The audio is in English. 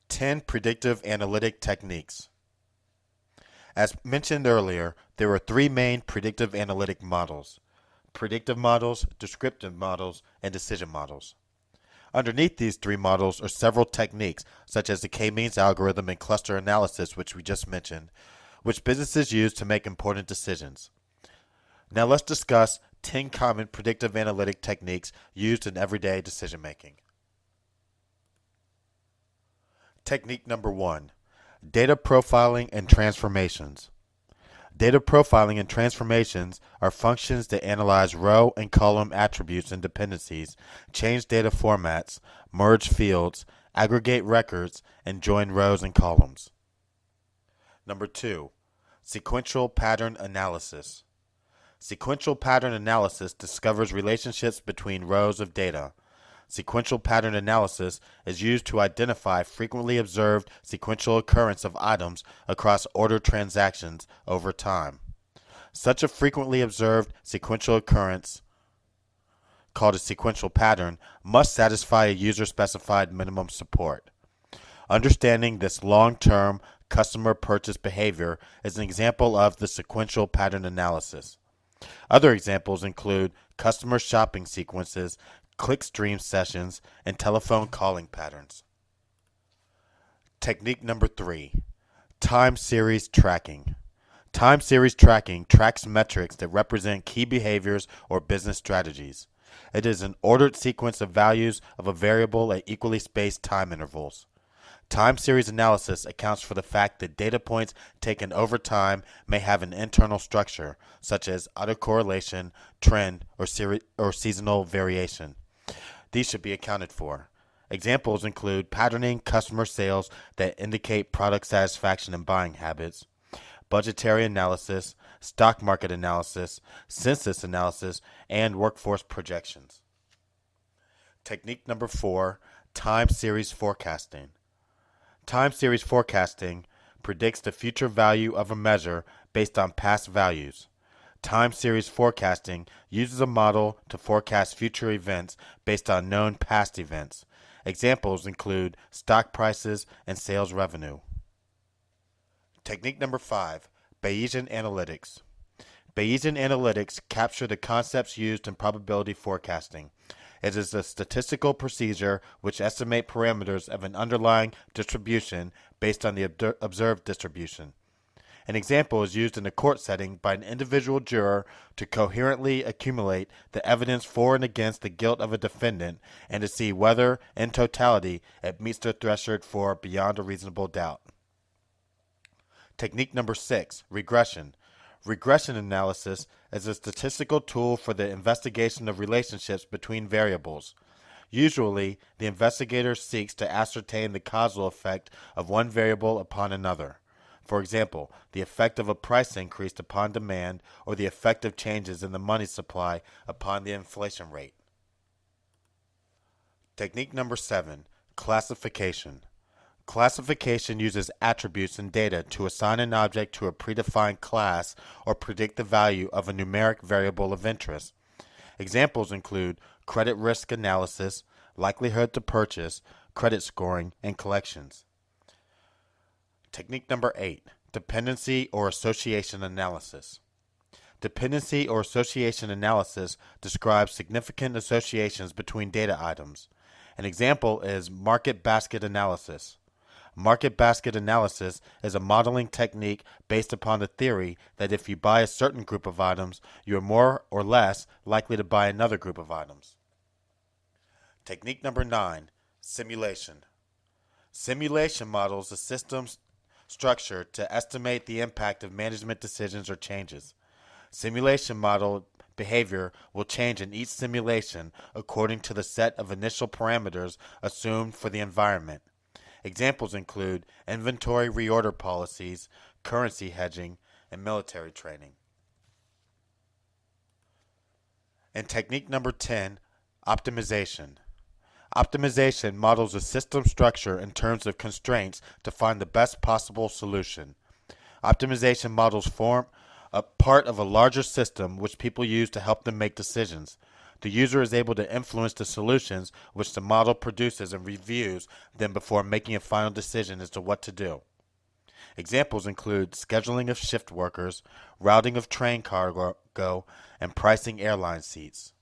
10 predictive analytic techniques. As mentioned earlier, there are three main predictive analytic models: predictive models, descriptive models, and decision models. Underneath these three models are several techniques, such as the k-means algorithm and cluster analysis, which we just mentioned, which businesses use to make important decisions. Now let's discuss 10 common predictive analytic techniques used in everyday decision making. Technique number 1: data profiling and transformations. Data profiling and transformations are functions that analyze row and column attributes and dependencies, change data formats, merge fields, aggregate records, and join rows and columns. Number 2: sequential pattern analysis. Sequential pattern analysis discovers relationships between rows of data. Sequential pattern analysis is used to identify frequently observed sequential occurrence of items across ordered transactions over time. Such a frequently observed sequential occurrence, called a sequential pattern, must satisfy a user-specified minimum support. Understanding this long-term customer purchase behavior is an example of the sequential pattern analysis. Other examples include customer shopping sequences, clickstream sessions, and telephone calling patterns. Technique number 3: time series tracking. Time series tracking tracks metrics that represent key behaviors or business strategies. It is an ordered sequence of values of a variable at equally spaced time intervals. Time series analysis accounts for the fact that data points taken over time may have an internal structure, such as autocorrelation, trend, or seasonal variation. These should be accounted for. Examples include patterning customer sales that indicate product satisfaction and buying habits, budgetary analysis, stock market analysis, census analysis, and workforce projections. Technique number 4: time series forecasting. Time series forecasting predicts the future value of a measure based on past values. Time series forecasting uses a model to forecast future events based on known past events. Examples include stock prices and sales revenue. Technique number 5: Bayesian analytics. Bayesian analytics capture the concepts used in probability forecasting. It is a statistical procedure which estimates parameters of an underlying distribution based on the observed distribution. An example is used in a court setting by an individual juror to coherently accumulate the evidence for and against the guilt of a defendant and to see whether, in totality, it meets the threshold for beyond a reasonable doubt. Technique number 6: regression. Regression analysis is a statistical tool for the investigation of relationships between variables. Usually, the investigator seeks to ascertain the causal effect of one variable upon another. For example, the effect of a price increase upon demand or the effect of changes in the money supply upon the inflation rate. Technique number 7: classification. Classification uses attributes and data to assign an object to a predefined class or predict the value of a numeric variable of interest. Examples include credit risk analysis, likelihood to purchase, credit scoring, and collections. Technique number 8: dependency or association analysis. Dependency or association analysis describes significant associations between data items. An example is market basket analysis. Market basket analysis is a modeling technique based upon the theory that if you buy a certain group of items, you are more or less likely to buy another group of items. Technique number 9: simulation. Simulation models a system's structure to estimate the impact of management decisions or changes. Simulation model behavior will change in each simulation according to the set of initial parameters assumed for the environment. Examples include inventory reorder policies, currency hedging, and military training. And technique number 10: optimization. Optimization models a system structure in terms of constraints to find the best possible solution. Optimization models form a part of a larger system which people use to help them make decisions. The user is able to influence the solutions which the model produces and reviews them before making a final decision as to what to do. Examples include scheduling of shift workers, routing of train cargo, and pricing airline seats.